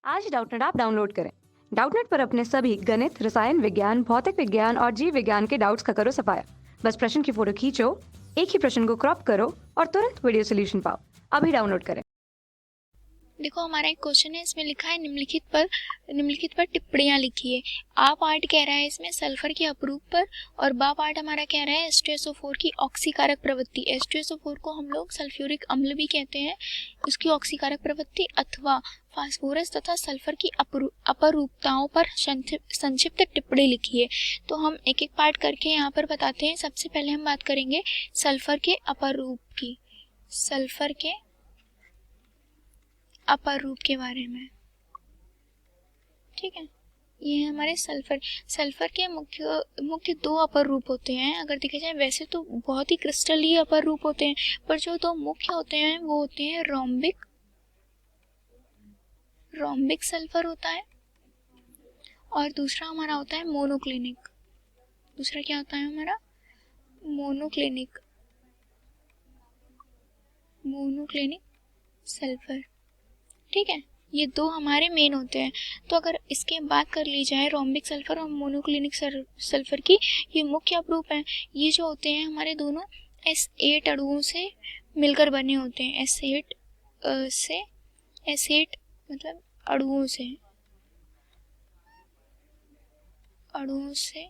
आज Doubtnut app download करें। Doubtnut पर अपने सभी गणित, रसायन विज्ञान, भौतिक विज्ञान और जीव विज्ञान के डाउट्स का करो सफाया। बस प्रश्न की फोटो खींचो, एक ही प्रश्न को क्रॉप करो और तुरंत वीडियो सोल्यूशन पाओ। अभी डाउनलोड करें। देखो, हमारा एक क्वेश्चन है, इसमें लिखा है निम्नलिखित पर टिप्पणियां लिखिए। आ पार्ट कह रहा है इसमें सल्फर के अपरूप पर, और बा पार्ट हमारा कह रहा है H2SO4 की ऑक्सीकारक प्रवृत्ति। H2SO4 को हम लोग सल्फ्यूरिक अम्ल भी कहते हैं, उसकी ऑक्सीकारक प्रवृत्ति अथवा फास्फोरस तथा सल्फर की अपरूपताओं पर संक्षिप्त टिप्पणी लिखिए। तो हम एक एक पार्ट करके यहाँ पर बताते हैं। सबसे पहले हम बात करेंगे सल्फर के अपरूप की, सल्फर के अपर रूप के बारे में। ठीक है, ये है हमारे सल्फर के मुख्य दो अपर रूप होते हैं। अगर देखा जाए वैसे तो बहुत ही क्रिस्टली अपर रूप होते हैं, पर जो दो मुख्य होते हैं वो होते हैं रोम्बिक सल्फर होता है, और दूसरा हमारा होता है मोनोक्लिनिक। दूसरा क्या होता है हमारा? Monoclinic sulphur. ठीक है, ये दो हमारे मेन होते हैं। तो अगर इसके बात कर ली जाए रोम्बिक सल्फर और मोनोक्लिनिक सल्फर की, ये मुख्य अपरूप हैं। ये जो होते हैं हमारे दोनों S8 अणुओं से मिलकर बने होते हैं। S8 मतलब अणुओं से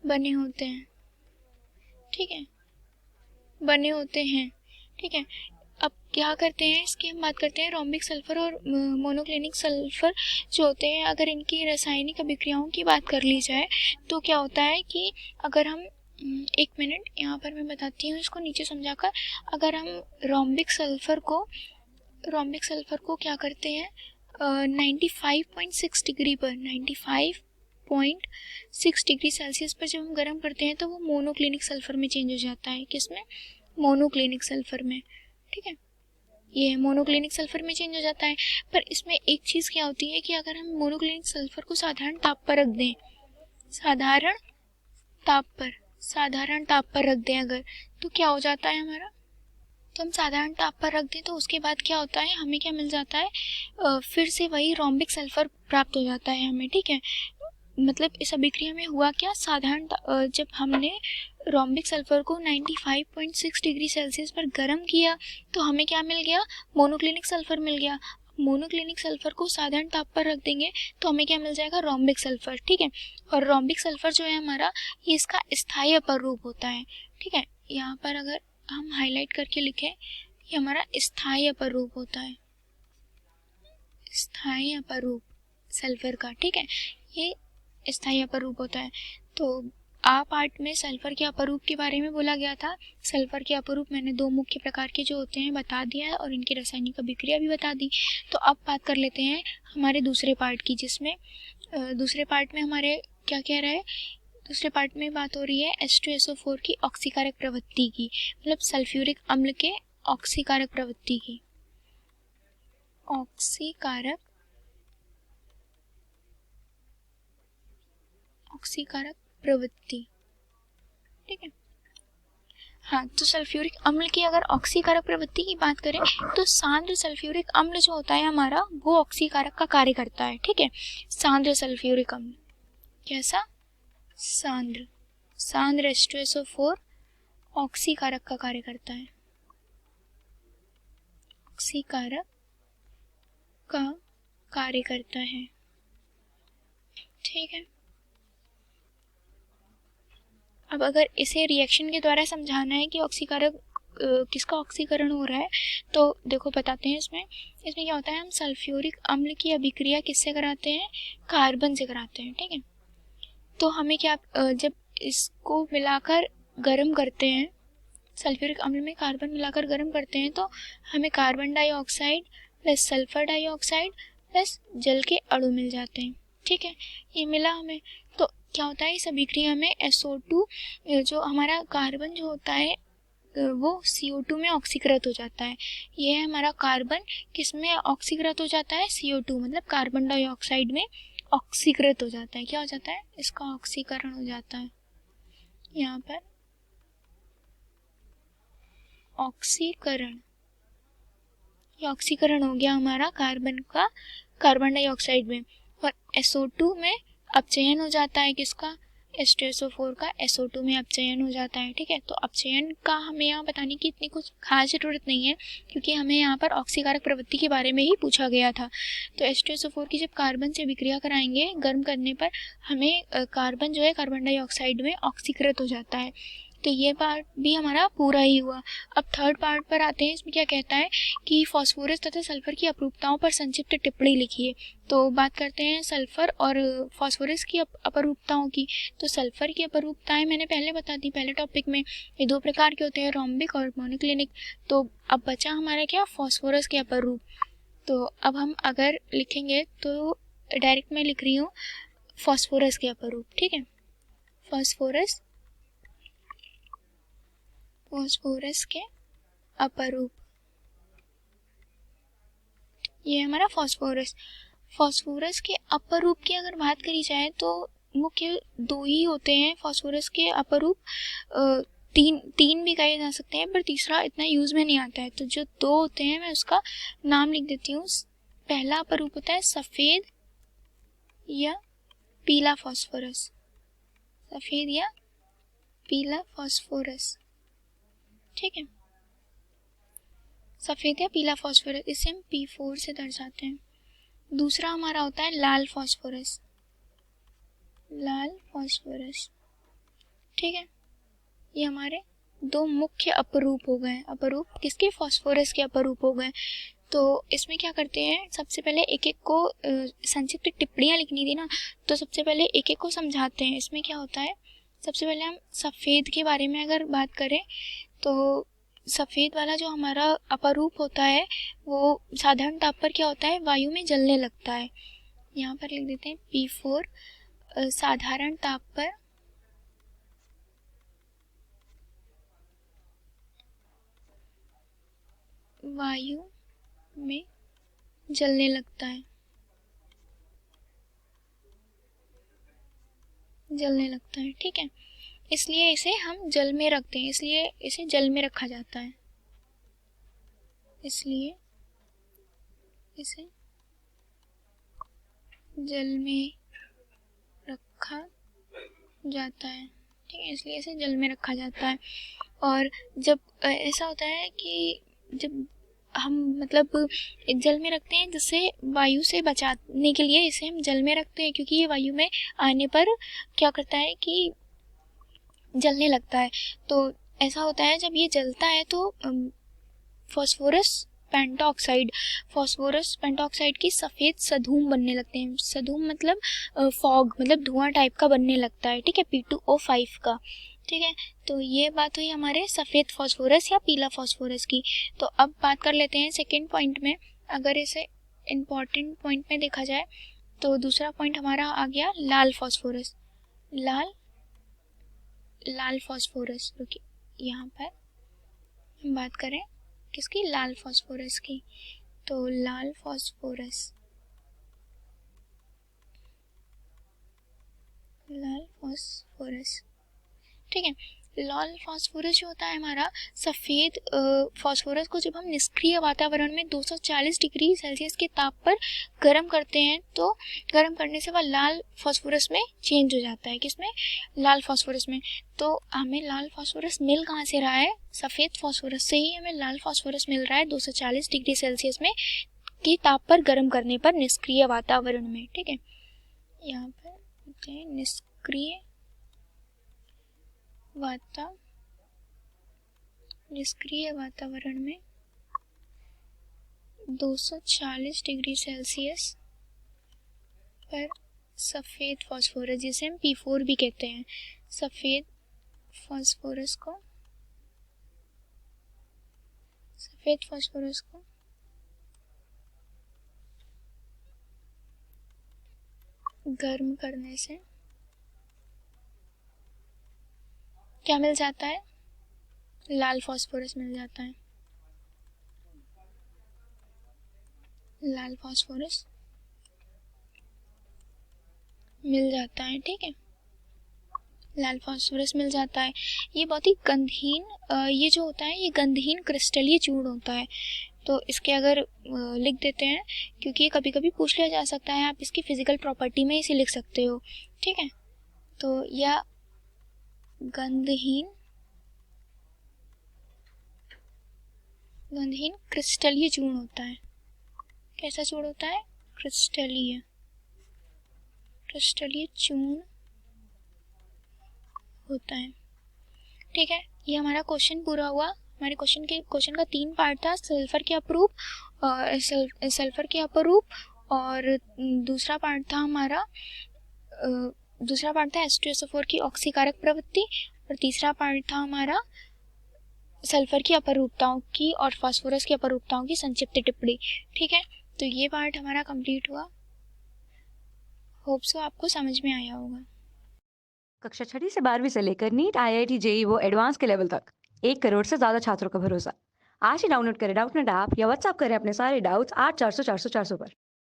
बने होते हैं। ठीक है, बने होते हैं। ठीक है, अब क्या करते हैं, इसकी हम बात करते हैं। रोम्बिक सल्फर और मोनोक्लिनिक सल्फर जो होते हैं, अगर इनकी रासायनिक अभिक्रियाओं की बात कर ली जाए तो क्या होता है कि अगर हम एक मिनट यहाँ पर मैं बताती हूँ इसको नीचे समझाकर। अगर हम रोम्बिक सल्फर को क्या करते हैं, 95.6 डिग्री पर 95.6 डिग्री सेल्सियस पर जब हम गर्म करते हैं तो वो मोनोक्लिनिक सल्फर में चेंज हो जाता है। किसमें? मोनोक्लिनिक सल्फर में। ठीक है, ये मोनोक्लिनिक सल्फर में चेंज हो जाता है। पर इसमें एक चीज़ क्या होती है कि अगर हम मोनोक्लिनिक सल्फर को साधारण ताप पर रख दें, साधारण ताप पर रख दें अगर, तो क्या हो जाता है हमारा? तो हम साधारण ताप पर रख दें तो उसके बाद क्या होता है, हमें क्या मिल जाता है, फिर से वही रोम्बिक सल्फर प्राप्त हो जाता है हमें। ठीक है, मतलब इस अभिक्रिया में हुआ क्या, जब हमने रोम्बिक सल्फर को 95.6 डिग्री सेल्सियस पर गर्म किया तो हमें क्या मिल गया, मोनोक्लिनिक सल्फर मिल गया। मोनोक्लिनिक सल्फर को साधारण ताप पर रख देंगे तो हमें क्या मिल जाएगा, रोम्बिक सल्फर। ठीक है, और रोम्बिक सल्फर जो है हमारा, ये इसका स्थायी अपर रूप होता है। ठीक है, यहाँ पर अगर हम हाईलाइट करके लिखें, ये हमारा स्थायी अपर रूप होता है, स्थायी अपर रूप सल्फर का। ठीक है, ये स्थायी अपर रूप होता है। तो आ पार्ट में सल्फर के अपरूप के बारे में बोला गया था। सल्फर के अपरूप मैंने दो मुख्य प्रकार के जो होते हैं बता दिया है, और इनकी रासायनिक अभिक्रिया भी बता दी। तो अब बात कर लेते हैं हमारे दूसरे पार्ट की, जिसमें दूसरे पार्ट में हमारे क्या कह रहा है, दूसरे पार्ट में बात हो रही है H2SO4 की ऑक्सीकारक प्रवृत्ति की, मतलब सल्फ्यूरिक अम्ल के ऑक्सीकारक प्रवृत्ति की, ऑक्सीकारक प्रवृत्ति। ठीक है, हाँ, तो सल्फ्यूरिक अम्ल की अगर ऑक्सीकारक प्रवृत्ति की बात करें तो सांद्र सल्फ्यूरिक अम्ल जो होता है हमारा, वो ऑक्सीकारक का कार्य करता है। ठीक है, सांद्र सल्फ्यूरिक अम्ल कैसा? सांद्र H2SO4 ऑक्सीकारक का कार्य करता है, ऑक्सीकारक का कार्य करता है। ठीक है, अब अगर इसे रिएक्शन के द्वारा समझाना है कि ऑक्सीकारक किसका ऑक्सीकरण हो रहा है, तो देखो बताते हैं। इसमें क्या होता है, हम सल्फ्यूरिक अम्ल की अभिक्रिया किससे कराते हैं, कार्बन से कराते हैं। ठीक है, तो हमें क्या, जब इसको मिलाकर गर्म करते हैं, सल्फ्यूरिक अम्ल में कार्बन मिलाकर गर्म करते हैं, तो हमें carbon dioxide plus sulphur dioxide plus जल के अणु मिल जाते हैं। ठीक है, ये मिला हमें, तो क्या होता है, इस अभिक्रिया में SO2 जो हमारा कार्बन जो होता है वो CO2 में ऑक्सीकृत हो जाता है। ये है हमारा कार्बन, किस में ऑक्सीकृत हो जाता है, CO2 मतलब कार्बन डाइऑक्साइड में ऑक्सीकृत हो जाता है। क्या हो जाता है, इसका ऑक्सीकरण हो जाता है। यहाँ पर ऑक्सीकरण, ये ऑक्सीकरण हो गया हमारा कार्बन का कार्बन डाइऑक्साइड में, और SO2 में अपचयन हो जाता है किसका, H2SO4 का SO2 में अपचयन हो जाता है। ठीक है, तो अपचयन का हमें यहाँ बताने की इतनी कुछ खास ज़रूरत नहीं है, क्योंकि हमें यहाँ पर ऑक्सीकारक प्रवृत्ति के बारे में ही पूछा गया था। तो H2SO4 की जब कार्बन से अभिक्रिया कराएंगे गर्म करने पर, हमें कार्बन जो है कार्बन डाइऑक्साइड में ऑक्सीकृत हो जाता है। तो ये पार्ट भी हमारा पूरा ही हुआ। अब थर्ड पार्ट पर आते हैं। इसमें क्या कहता है कि फास्फोरस तथा सल्फर की अपरूपताओं पर संक्षिप्त टिप्पणी लिखिए। तो बात करते हैं सल्फर और फास्फोरस की अपरूपताओं की। तो सल्फर की अपरूपताएं मैंने पहले बता दी पहले टॉपिक में, ये दो प्रकार के होते हैं, रोम्बिक और मोनोक्लिनिक। तो अब बचा हमारा क्या, फास्फोरस के अपरूप। तो अब हम अगर लिखेंगे तो डायरेक्ट मैं लिख रही हूँ फास्फोरस के अपरूप। ठीक है, फास्फोरस के अपरूप, ये हमारा फास्फोरस के अपरूप की अगर बात करी जाए तो मुख्य दो ही होते हैं फास्फोरस के अपरूप। तीन भी कहे जा सकते हैं, पर तीसरा इतना यूज में नहीं आता है। तो जो दो होते हैं मैं उसका नाम लिख देती हूँ। पहला अपरूप होता है सफेद या पीला फास्फोरस, सफेद या पीला फास्फोरस। ठीक है, सफेद या पीला फास्फोरस, इसे हम P4 से दर्शाते हैं। दूसरा हमारा होता है लाल फास्फोरस, लाल फास्फोरस। ठीक है, ये हमारे दो मुख्य अपरूप हो गए। अपरूप किसके, फास्फोरस के अपरूप हो गए। तो इसमें क्या करते हैं, सबसे पहले एक एक को संक्षिप्त टिप्पणियाँ लिखनी थी ना, तो सबसे पहले एक एक को समझाते हैं। इसमें क्या होता है, सबसे पहले हम सफ़ेद के बारे में अगर बात करें तो सफ़ेद वाला जो हमारा अपरूप होता है वो साधारण ताप पर क्या होता है, वायु में जलने लगता है। यहाँ पर लिख देते हैं P4, साधारण ताप पर वायु में जलने लगता है, जलने लगता है। ठीक है, इसलिए इसे हम जल में रखते हैं, इसलिए इसे जल में रखा जाता है, इसलिए इसे जल में रखा जाता है। ठीक है, इसलिए इसे जल में रखा जाता है। और जब ऐसा होता है कि जब हम मतलब जल में रखते हैं, जिससे वायु से बचाने के लिए इसे हम जल में रखते हैं, क्योंकि ये वायु में आने पर क्या करता है कि जलने लगता है। तो ऐसा होता है जब ये जलता है तो फास्फोरस पेंटॉक्साइड की सफ़ेद सधूम बनने लगते हैं। सधूम मतलब फॉग, मतलब धुआं टाइप का बनने लगता है। ठीक है, P2O5 का। ठीक है, तो ये बात हुई हमारे सफ़ेद फास्फोरस या पीला फास्फोरस की। तो अब बात कर लेते हैं सेकेंड पॉइंट में। अगर इसे इम्पॉर्टेंट पॉइंट में देखा जाए तो दूसरा पॉइंट हमारा आ गया लाल फास्फोरस। लाल फास्फोरस, क्योंकि यहाँ पर हम बात करें किसकी, लाल फास्फोरस की। तो लाल फास्फोरस ठीक है, लाल फास्फोरस जो होता है हमारा, सफ़ेद फास्फोरस को जब हम निष्क्रिय वातावरण में 240 डिग्री सेल्सियस के ताप पर गर्म करते हैं तो गर्म करने से वह लाल फास्फोरस में चेंज हो जाता है। किसमें, लाल फास्फोरस में। तो हमें लाल फास्फोरस मिल कहाँ से रहा है, सफ़ेद फास्फोरस से ही हमें लाल फास्फोरस मिल रहा है 240 डिग्री सेल्सियस में के ताप पर गर्म करने पर निष्क्रिय वातावरण में। ठीक है, यहाँ पर निष्क्रिय वातावरण में 240 डिग्री सेल्सियस पर सफ़ेद फास्फोरस, जिसे हम P4 भी कहते हैं, सफ़ेद फास्फोरस को गर्म करने से क्या मिल जाता है, लाल फास्फोरस मिल जाता है। लाल फास्फोरस मिल जाता है। ठीक है, लाल फास्फोरस मिल जाता है। ये बहुत ही गंधहीन, ये जो होता है ये गंधहीन क्रिस्टलीय चूर्ण होता है। तो इसके अगर लिख देते हैं, क्योंकि ये कभी कभी पूछ लिया जा सकता है, आप इसकी फिजिकल प्रॉपर्टी में इसे लिख सकते हो, ठीक है। तो यह गंधहीन क्रिस्टलीय चूर्ण होता है। कैसा चूर्ण होता है? क्रिस्टलीय चूर्ण होता है, ठीक है। ये हमारा क्वेश्चन पूरा हुआ। हमारे क्वेश्चन का 3 पार्ट था, सल्फर के अपरूप, और दूसरा पार्ट था हमारा H2SO4 की ऑक्सीकारक प्रवृत्ति, और तीसरा पार्ट था हमारा सल्फर की अपरूपताओं की और फास्फोरस की अपरूपताओं की संक्षिप्त टिप्पणी, ठीक है। तो ये पार्ट हमारा कंप्लीट हुआ। होप सो आपको समझ में आया होगा। कक्षा 6वीं से 12वीं से लेकर नीट, IIT, JEE वो एडवांस के लेवल तक 1 करोड़ से ज्यादा छात्रों का भरोसा। आज ही डाउनलोड करें डाउटनेट ऐप या व्हाट्सएप करें अपने सारे डाउट्स 8400 400 400 पर।